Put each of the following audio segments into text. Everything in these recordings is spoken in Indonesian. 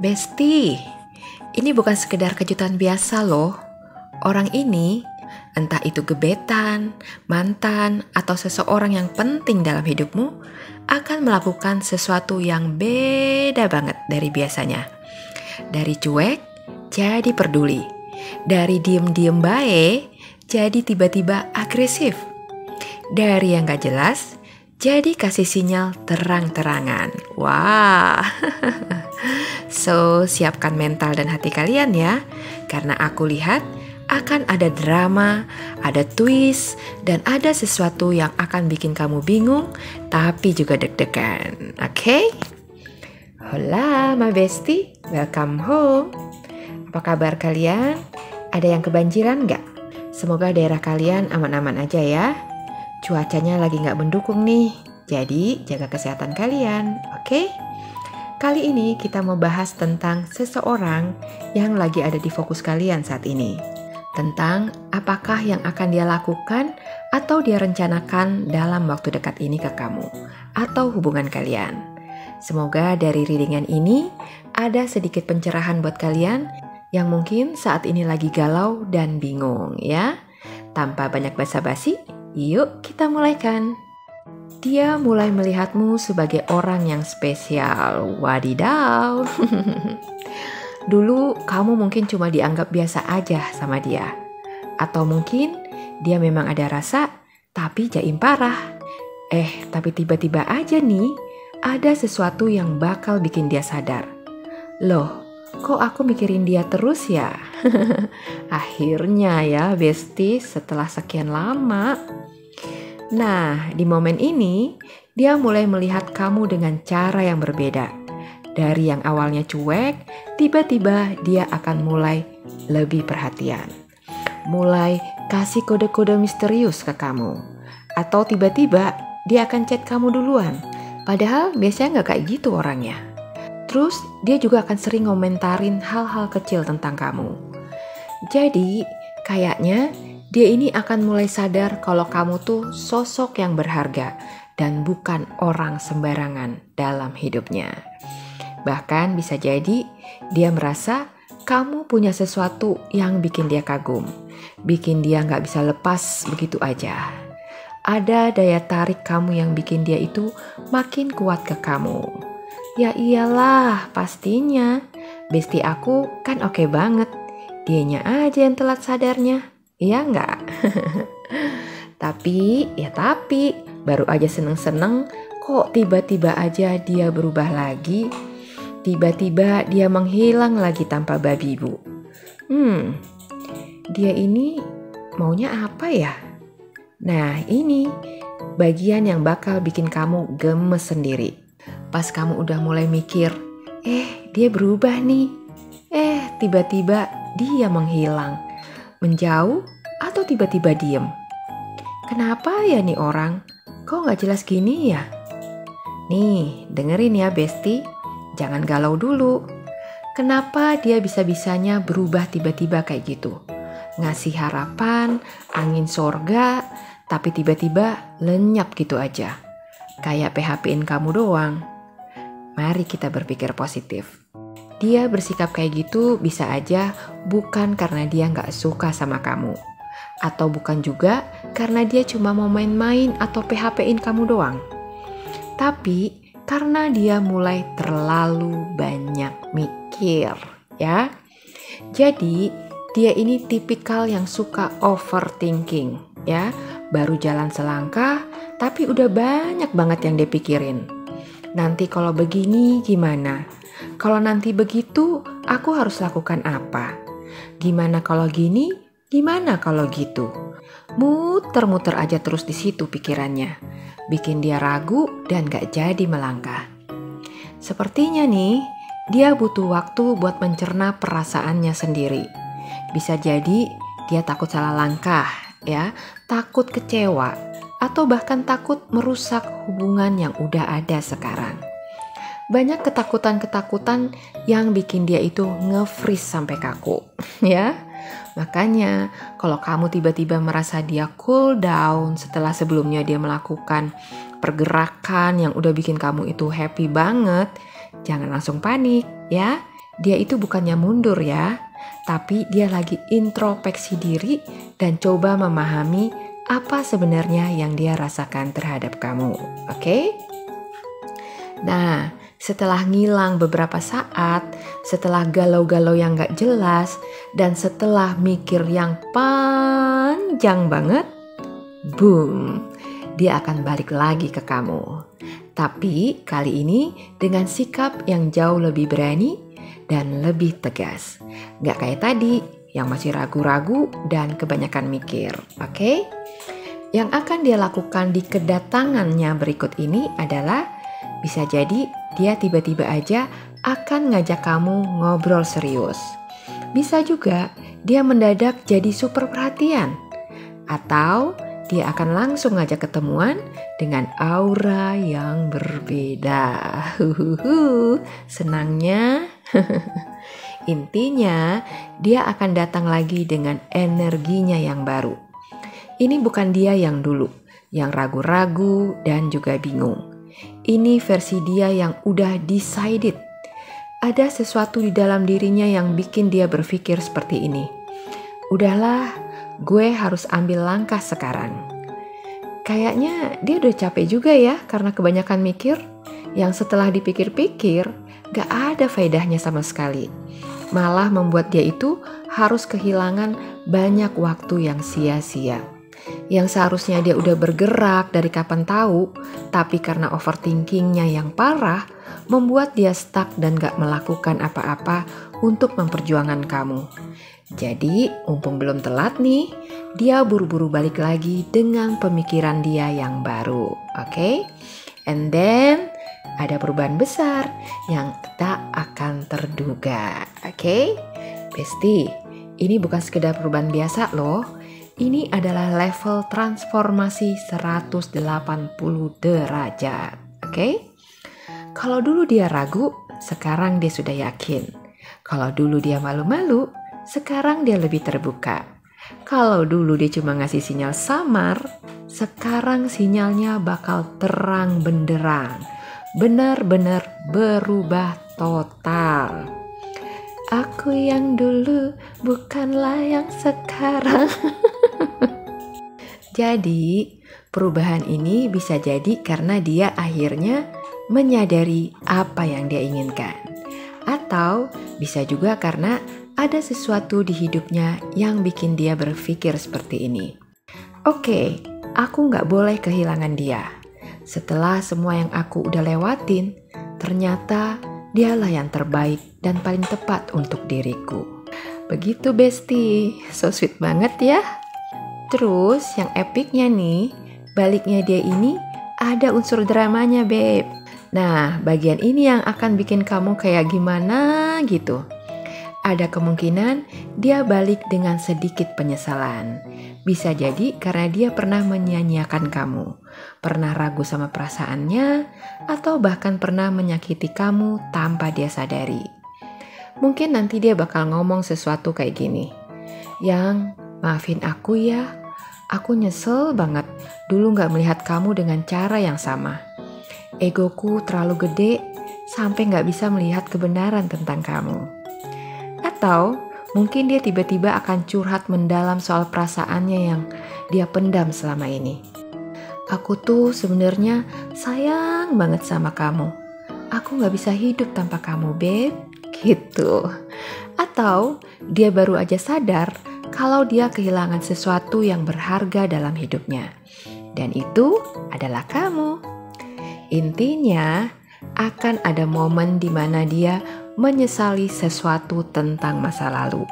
Besti, ini bukan sekedar kejutan biasa loh. Orang ini, entah itu gebetan, mantan, atau seseorang yang penting dalam hidupmu, akan melakukan sesuatu yang beda banget dari biasanya. Dari cuek, jadi peduli. Dari diem-diem baik, jadi tiba-tiba agresif. Dari yang gak jelas, jadi kasih sinyal terang-terangan. Wah, so siapkan mental dan hati kalian ya, karena aku lihat akan ada drama, ada twist, dan ada sesuatu yang akan bikin kamu bingung, tapi juga deg-degan. Oke? Hola, my bestie, welcome home. Apa kabar kalian? Ada yang kebanjiran nggak? Semoga daerah kalian aman-aman aja ya. Cuacanya lagi nggak mendukung nih, jadi jaga kesehatan kalian, oke? Kali ini kita mau bahas tentang seseorang yang lagi ada di fokus kalian saat ini. Tentang apakah yang akan dia lakukan atau dia rencanakan dalam waktu dekat ini ke kamu atau hubungan kalian. Semoga dari readingan ini ada sedikit pencerahan buat kalian yang mungkin saat ini lagi galau dan bingung ya. Tanpa banyak basa-basi, yuk kita mulaikan. Dia mulai melihatmu sebagai orang yang spesial. Wadidaw. Dulu kamu mungkin cuma dianggap biasa aja sama dia. Atau mungkin dia memang ada rasa tapi jaim parah. Tapi tiba-tiba aja nih ada sesuatu yang bakal bikin dia sadar. Loh, kok aku mikirin dia terus ya? Akhirnya ya bestie, setelah sekian lama. Nah, di momen ini dia mulai melihat kamu dengan cara yang berbeda. Dari yang awalnya cuek, tiba-tiba dia akan mulai lebih perhatian. Mulai kasih kode-kode misterius ke kamu. Atau tiba-tiba dia akan chat kamu duluan. Padahal biasanya gak kayak gitu orangnya. Terus dia juga akan sering ngomentarin hal-hal kecil tentang kamu. Jadi kayaknya dia ini akan mulai sadar kalau kamu tuh sosok yang berharga dan bukan orang sembarangan dalam hidupnya. Bahkan bisa jadi dia merasa kamu punya sesuatu yang bikin dia kagum, bikin dia gak bisa lepas begitu aja. Ada daya tarik kamu yang bikin dia itu makin kuat ke kamu. Ya iyalah, pastinya. Bestie aku kan oke banget. Dianya aja yang telat sadarnya. Iya nggak? Tapi, baru aja seneng-seneng kok tiba-tiba aja dia berubah lagi. Tiba-tiba dia menghilang lagi tanpa babi bu. Dia ini maunya apa ya? Nah ini bagian yang bakal bikin kamu gemes sendiri. Pas kamu udah mulai mikir, dia berubah nih. Tiba-tiba dia menghilang, menjauh atau tiba-tiba diem. Kenapa ya nih orang? Kok gak jelas gini ya? Nih, dengerin ya bestie, jangan galau dulu. Kenapa dia bisa-bisanya berubah tiba-tiba kayak gitu? Ngasih harapan, angin sorga, tapi tiba-tiba lenyap gitu aja. Kayak PHP-in kamu doang. Mari kita berpikir positif. Dia bersikap kayak gitu bisa aja bukan karena dia gak suka sama kamu. Atau bukan juga karena dia cuma mau main-main atau PHP-in kamu doang. Tapi karena dia mulai terlalu banyak mikir ya. Jadi dia ini tipikal yang suka overthinking ya. Baru jalan selangkah tapi udah banyak banget yang dia pikirin. Nanti kalau begini gimana? Kalau nanti begitu, aku harus lakukan apa? Gimana kalau gini? Gimana kalau gitu? Muter-muter aja terus di situ pikirannya. Bikin dia ragu dan gak jadi melangkah. Sepertinya nih, dia butuh waktu buat mencerna perasaannya sendiri. Bisa jadi dia takut salah langkah, ya, takut kecewa, atau bahkan takut merusak hubungan yang udah ada sekarang. Banyak ketakutan-ketakutan yang bikin dia itu nge-freeze sampai kaku, ya. Makanya kalau kamu tiba-tiba merasa dia cool down setelah sebelumnya dia melakukan pergerakan yang udah bikin kamu itu happy banget, jangan langsung panik, ya. dia itu bukannya mundur ya, tapi dia lagi introspeksi diri dan coba memahami apa sebenarnya yang dia rasakan terhadap kamu. Oke? Nah, setelah ngilang beberapa saat, setelah galau-galau yang gak jelas, dan setelah mikir yang panjang banget, boom, dia akan balik lagi ke kamu. Tapi kali ini dengan sikap yang jauh lebih berani dan lebih tegas. Gak kayak tadi yang masih ragu-ragu dan kebanyakan mikir. Oke? Yang akan dia lakukan di kedatangannya berikut ini adalah bisa jadi dia tiba-tiba aja akan ngajak kamu ngobrol serius. Bisa juga dia mendadak jadi super perhatian. Atau dia akan langsung ngajak ketemuan dengan aura yang berbeda. Senangnya. Intinya dia akan datang lagi dengan energinya yang baru. Ini bukan dia yang dulu, yang ragu-ragu dan juga bingung. Ini versi dia yang udah decided. Ada sesuatu di dalam dirinya yang bikin dia berpikir seperti ini. Udahlah, gue harus ambil langkah sekarang. Kayaknya dia udah capek juga ya karena kebanyakan mikir. Yang setelah dipikir-pikir, gak ada faedahnya sama sekali. Malah membuat dia itu harus kehilangan banyak waktu yang sia-sia. Yang seharusnya dia udah bergerak dari kapan tahu, tapi karena overthinkingnya yang parah, membuat dia stuck dan gak melakukan apa-apa untuk memperjuangkan kamu. Jadi, mumpung belum telat nih, dia buru-buru balik lagi dengan pemikiran dia yang baru, oke? And then, ada perubahan besar yang tak akan terduga, oke? Bestie, ini bukan sekedar perubahan biasa loh. Ini adalah level transformasi 180 derajat, oke? Kalau dulu dia ragu, sekarang dia sudah yakin. Kalau dulu dia malu-malu, sekarang dia lebih terbuka. Kalau dulu dia cuma ngasih sinyal samar, sekarang sinyalnya bakal terang benderang. Benar-benar berubah total. Aku yang dulu bukanlah yang sekarang. Jadi, perubahan ini bisa jadi karena dia akhirnya menyadari apa yang dia inginkan. Atau bisa juga karena ada sesuatu di hidupnya yang bikin dia berpikir seperti ini. Oke, aku gak boleh kehilangan dia. Setelah semua yang aku udah lewatin, ternyata dialah yang terbaik dan paling tepat untuk diriku. Begitu bestie, so sweet banget ya. Terus yang epicnya nih, baliknya dia ini ada unsur dramanya beb. Nah, bagian ini yang akan bikin kamu kayak gimana gitu. Ada kemungkinan dia balik dengan sedikit penyesalan. Bisa jadi karena dia pernah menyia-nyiakan kamu, pernah ragu sama perasaannya, atau bahkan pernah menyakiti kamu tanpa dia sadari. Mungkin nanti dia bakal ngomong sesuatu kayak gini. Yang, maafin aku ya, aku nyesel banget dulu gak melihat kamu dengan cara yang sama. Egoku terlalu gede sampai gak bisa melihat kebenaran tentang kamu. Atau mungkin dia tiba-tiba akan curhat mendalam soal perasaannya yang dia pendam selama ini. Aku tuh sebenarnya sayang banget sama kamu. Aku gak bisa hidup tanpa kamu, beb. Gitu. Atau dia baru aja sadar kalau dia kehilangan sesuatu yang berharga dalam hidupnya. Dan itu adalah kamu. Intinya, akan ada momen di mana dia menyesali sesuatu tentang masa lalu.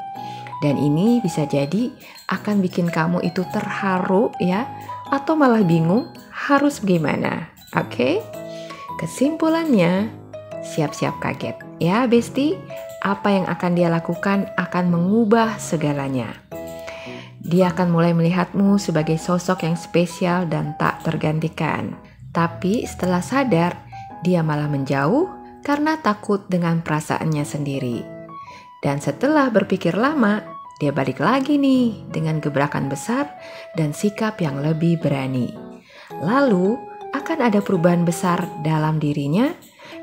Dan ini bisa jadi akan bikin kamu itu terharu ya, atau malah bingung harus gimana. Oke? Kesimpulannya, siap-siap kaget ya bestie. Apa yang akan dia lakukan akan mengubah segalanya. Dia akan mulai melihatmu sebagai sosok yang spesial dan tak tergantikan. Tapi setelah sadar, dia malah menjauh karena takut dengan perasaannya sendiri. Dan setelah berpikir lama, dia balik lagi nih dengan gebrakan besar dan sikap yang lebih berani. Lalu akan ada perubahan besar dalam dirinya,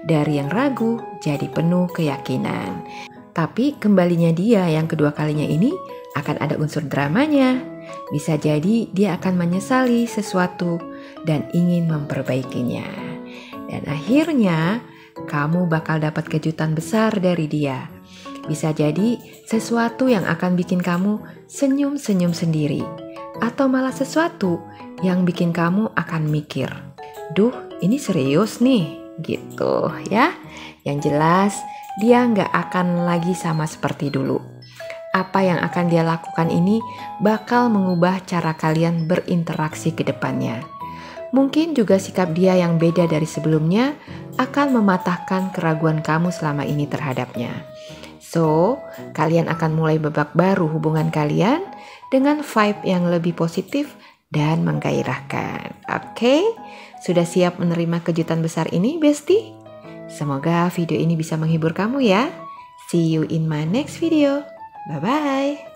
dari yang ragu jadi penuh keyakinan. Tapi kembalinya dia yang kedua kalinya ini akan ada unsur dramanya. Bisa jadi dia akan menyesali sesuatu dan ingin memperbaikinya. Dan akhirnya kamu bakal dapat kejutan besar dari dia. Bisa jadi sesuatu yang akan bikin kamu senyum-senyum sendiri. Atau malah sesuatu yang bikin kamu akan mikir, duh ini serius nih, gitu ya. Yang jelas dia nggak akan lagi sama seperti dulu. Apa yang akan dia lakukan ini bakal mengubah cara kalian berinteraksi ke depannya. Mungkin juga sikap dia yang beda dari sebelumnya akan mematahkan keraguan kamu selama ini terhadapnya. So, kalian akan mulai babak baru hubungan kalian dengan vibe yang lebih positif dan menggairahkan. Oke? Sudah siap menerima kejutan besar ini, Bestie? Semoga video ini bisa menghibur kamu ya. See you in my next video. Bye-bye.